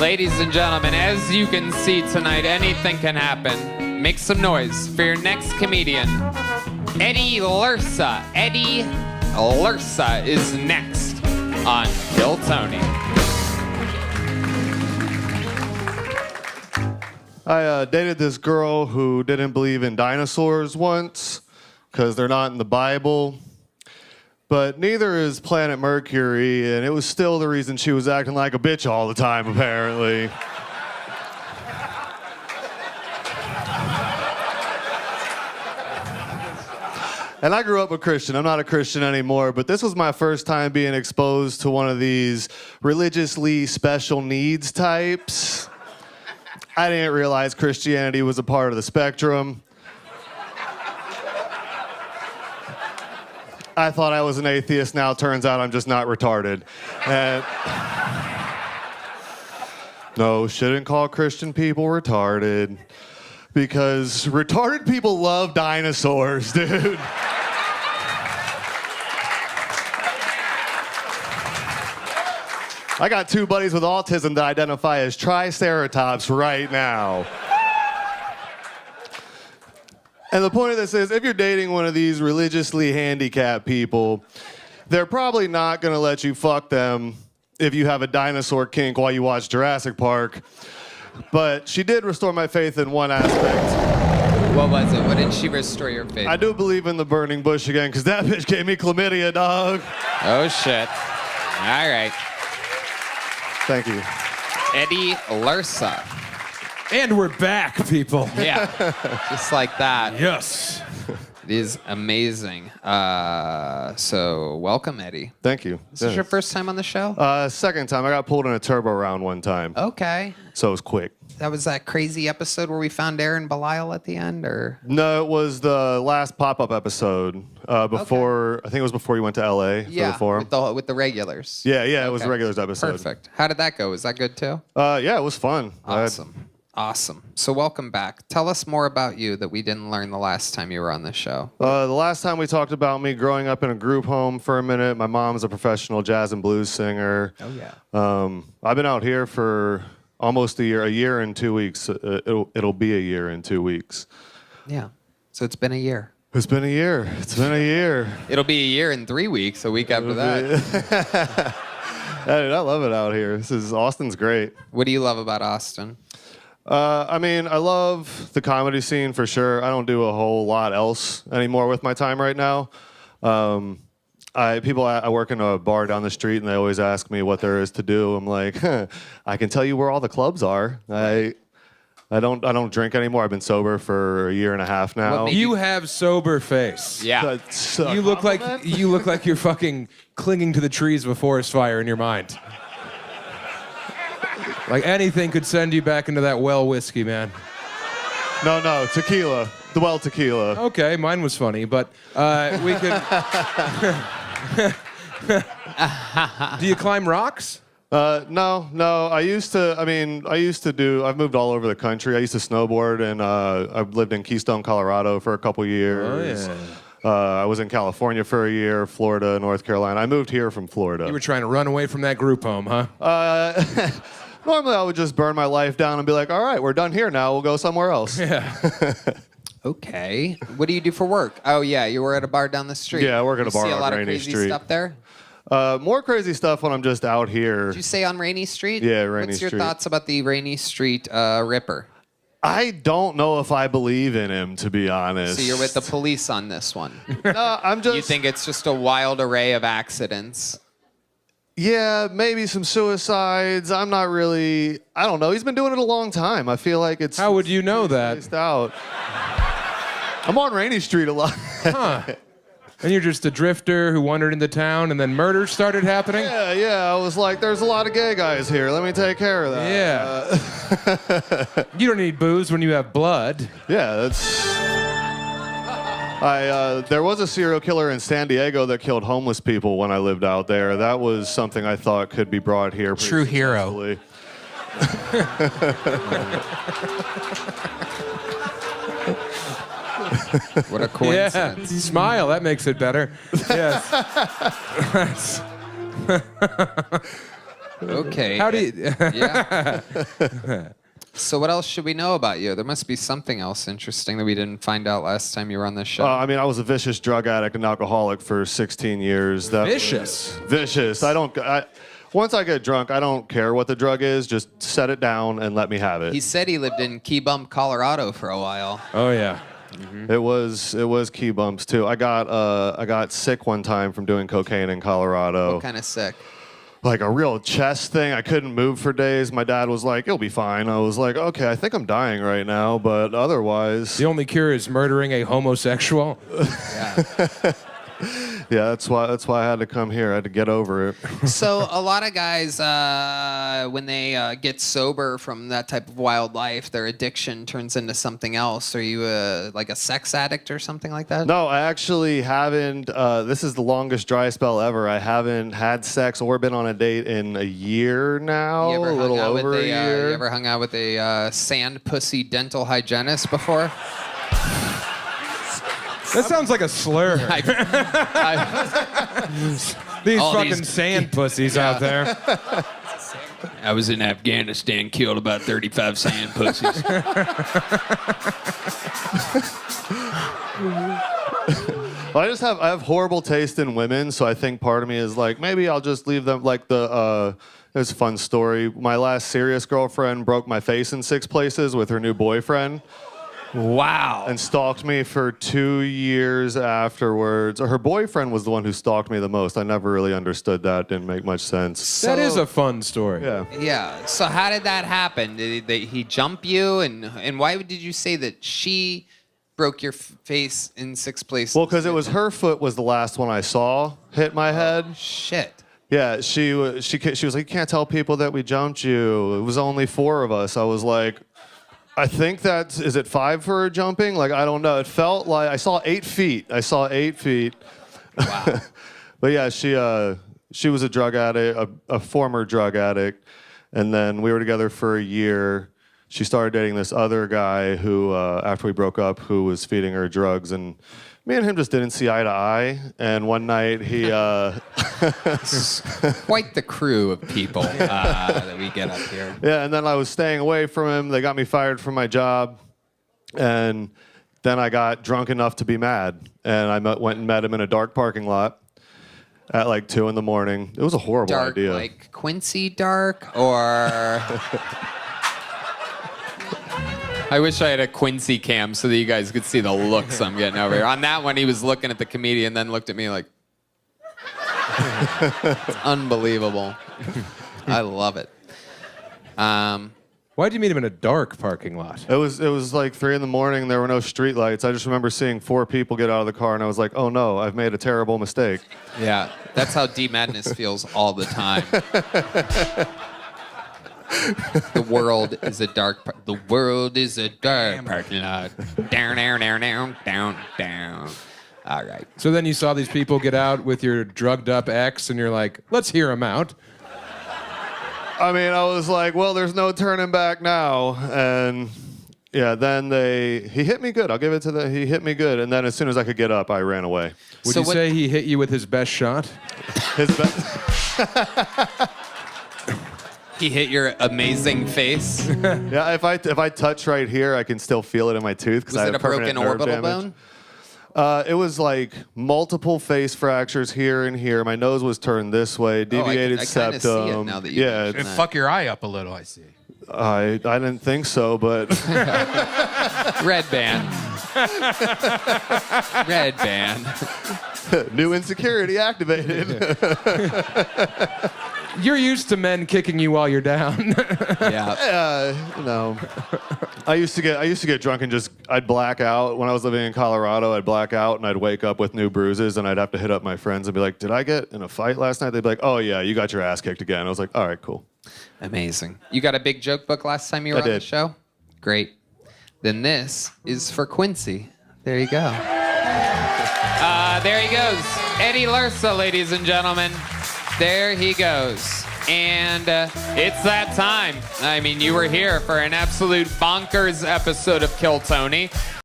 Ladies and gentlemen, as you can see tonight, anything can happen. Make some noise for your next comedian, Eddie Lursa. Eddie Lursa is next on Kill Tony. I dated this girl who didn't believe in dinosaurs once because they're not in the Bible. But neither is Planet Mercury, and it was still the reason she was acting like a bitch all the time, apparently. And I grew up a Christian. I'm not a Christian anymore, but this was my first time being exposed to one of these religiously special needs types. I didn't realize Christianity was a part of the spectrum. I thought I was an atheist. Now it turns out I'm just not retarded. And no, shouldn't call Christian people retarded because retarded people love dinosaurs, dude. I got two buddies with autism that identify as triceratops right now. And the point of this is, if you're dating one of these religiously handicapped people, they're probably not going to let you fuck them if you have a dinosaur kink while you watch Jurassic Park. But she did restore my faith in one aspect. What was it? What did she restore your faith? I do believe in the burning bush again, because that bitch gave me chlamydia, dog. Oh, shit. All right. Thank you. Eddie Lursa. And we're back, people. Yeah, just like that. Yes. It is amazing. So welcome, Eddie. Thank you. This is your first time on the show? Second time. I got pulled in a turbo round one time. Okay. So it was quick. That was that crazy episode where we found Aaron Belial at the end, or? No, it was the last pop-up episode before, I think it was before you went to LA for the forum. With the regulars. Yeah, it was the regulars episode. Perfect. How did that go? Was that good too? Yeah, it was fun. Awesome. So welcome back. Tell us more about you that we didn't learn the last time you were on the show. The last time we talked about me growing up in a group home for a minute. My mom's a professional jazz and blues singer. Oh, yeah. I've been out here for almost a year and 2 weeks. It'll be a year and 2 weeks. Yeah. So it's been a year. It's been a year. It'll be a year and 3 weeks, a week after that. Dude, I love it out here. Austin's great. What do you love about Austin? I love the comedy scene for sure. I don't do a whole lot else anymore with my time right now. I work in a bar down the street, and they always ask me what there is to do. I'm like, I can tell you where all the clubs are. I don't drink anymore. I've been sober for a year and a half now. You have sober face. Yeah. You look like you're fucking clinging to the trees of a forest fire in your mind. Like anything could send you back into that well whiskey, man. No, tequila. The well tequila. Okay, mine was funny, but we could... Do you climb rocks? No. I've moved all over the country. I used to snowboard, and I've lived in Keystone, Colorado for a couple years. Oh, yeah. I was in California for a year, Florida, North Carolina. I moved here from Florida. You were trying to run away from that group home, huh? Normally, I would just burn my life down and be like, all right, we're done here now. We'll go somewhere else. Yeah. Okay. What do you do for work? Oh, yeah, you were at a bar down the street. Yeah, I work at a bar See a on lot of Rainy crazy Street. stuff there? More crazy stuff when I'm just out here. Did you say on Rainy Street? Yeah, Rainy What's your Street. thoughts about the Rainy Street Ripper? I don't know if I believe in him, to be honest. So you're with the police on this one. No, I'm just... You think it's just a wild array of accidents? Yeah, maybe some suicides. I'm not really... I don't know. He's been doing it a long time. I feel like it's... How would you know that? Spaced out. I'm on Rainy Street a lot. Huh. And you're just a drifter who wandered into town and then murders started happening? Yeah. I was like, there's a lot of gay guys here. Let me take care of that. Yeah. You don't need booze when you have blood. Yeah, that's... There was a serial killer in San Diego that killed homeless people when I lived out there. That was something I thought could be brought here. True hero. What a coincidence. Yeah. Smile, that makes it better. Yes. Okay. How do you... Yeah. So what else should we know about you? There must be something else interesting that we didn't find out last time you were on this show. I mean, I was a vicious drug addict and alcoholic for 16 years. Vicious? Vicious. Once I get drunk, I don't care what the drug is. Just set it down and let me have it. He said he lived in Key Bump, Colorado for a while. Oh, yeah. It was key bumps too. I got sick one time from doing cocaine in Colorado. What kind of sick? Like a real chest thing. I couldn't move for days. My dad was like, "You'll be fine." I was like, "Okay, I think I'm dying right now, but otherwise." The only cure is murdering a homosexual. Yeah. Yeah, that's why I had to come here. I had to get over it. So a lot of guys, when they get sober from that type of wild life, their addiction turns into something else. Are you like a sex addict or something like that? No, I actually haven't. This is the longest dry spell ever. I haven't had sex or been on a date in a year now. You ever a little hung out over with a year. You ever hung out with a sand pussy dental hygienist before? That sounds like a slur. These all fucking these- sand pussies out there. I was in Afghanistan, killed about 35 sand pussies. I have horrible taste in women, so I think part of me is like, maybe I'll just leave them. Like there's a fun story. My last serious girlfriend broke my face in 6 places with her new boyfriend. Wow. And stalked me for 2 years afterwards. Her boyfriend was the one who stalked me the most. I never really understood that. Didn't make much sense. That is a fun story. Yeah. Yeah. So how did that happen? Did he jump you? And why did you say that she broke your face in 6 places? Well, because it was her foot was the last one I saw hit my head. Shit. Yeah, she was like, "You can't tell people that we jumped you. It was only 4 of us." I was like, I think is it 5 for jumping? Like, I don't know. It felt like I saw 8 feet. Wow. But yeah, she was a drug addict, a former drug addict. And then we were together for a year. She started dating this other guy who, after we broke up, who was feeding her drugs. And me and him just didn't see eye to eye. And one night he... Quite the crew of people that we get up here. Yeah, and then I was staying away from him. They got me fired from my job. And then I got drunk enough to be mad. And I went and met him in a dark parking lot at like 2 in the morning. It was a horrible Dark, idea. like Quincy dark, or... I wish I had a Quincy cam so that you guys could see the looks I'm getting over here. On that one, he was looking at the comedian, then looked at me like... It's unbelievable. I love it. Why'd you meet him in a dark parking lot? It was like 3 in the morning. There were no street lights. I just remember seeing 4 people get out of the car, and I was like, "Oh no, I've made a terrible mistake." Yeah, that's how D Madness feels all the time. The world is a dark. The world is a dark parking lot. Down, down, down, down, down, down. All right. So then you saw these people get out with your drugged up ex, and you're like, let's hear them out. I mean, I was like, "Well, there's no turning back now." And yeah, then he hit me good. I'll give it to he hit me good. And then as soon as I could get up, I ran away. Would you say he hit you with his best shot? His best. He hit your amazing face. Yeah, if I touch right here, I can still feel it in my tooth because I Was have it a broken permanent nerve orbital damage. bone? It was like multiple face fractures here and here. My nose was turned this way, deviated I kinda see it septum. now that you yeah, mention It that. fuck your eye up a little, I see. I didn't think so, but Red band. Red band. new insecurity activated. You're used to men kicking you while you're down. Yeah. No, I used to get drunk and I'd black out when I was living in Colorado. I'd black out and I'd wake up with new bruises and I'd have to hit up my friends and be like, "Did I get in a fight last night?" They'd be like, "Oh yeah, you got your ass kicked again." I was like, "All right, cool." Amazing. You got a big joke book last time you were I on the did. show? Great. Then this is for Quincy. There you go. There he goes. Eddie Lursa, ladies and gentlemen. There he goes. And it's that time. I mean, you were here for an absolute bonkers episode of Kill Tony.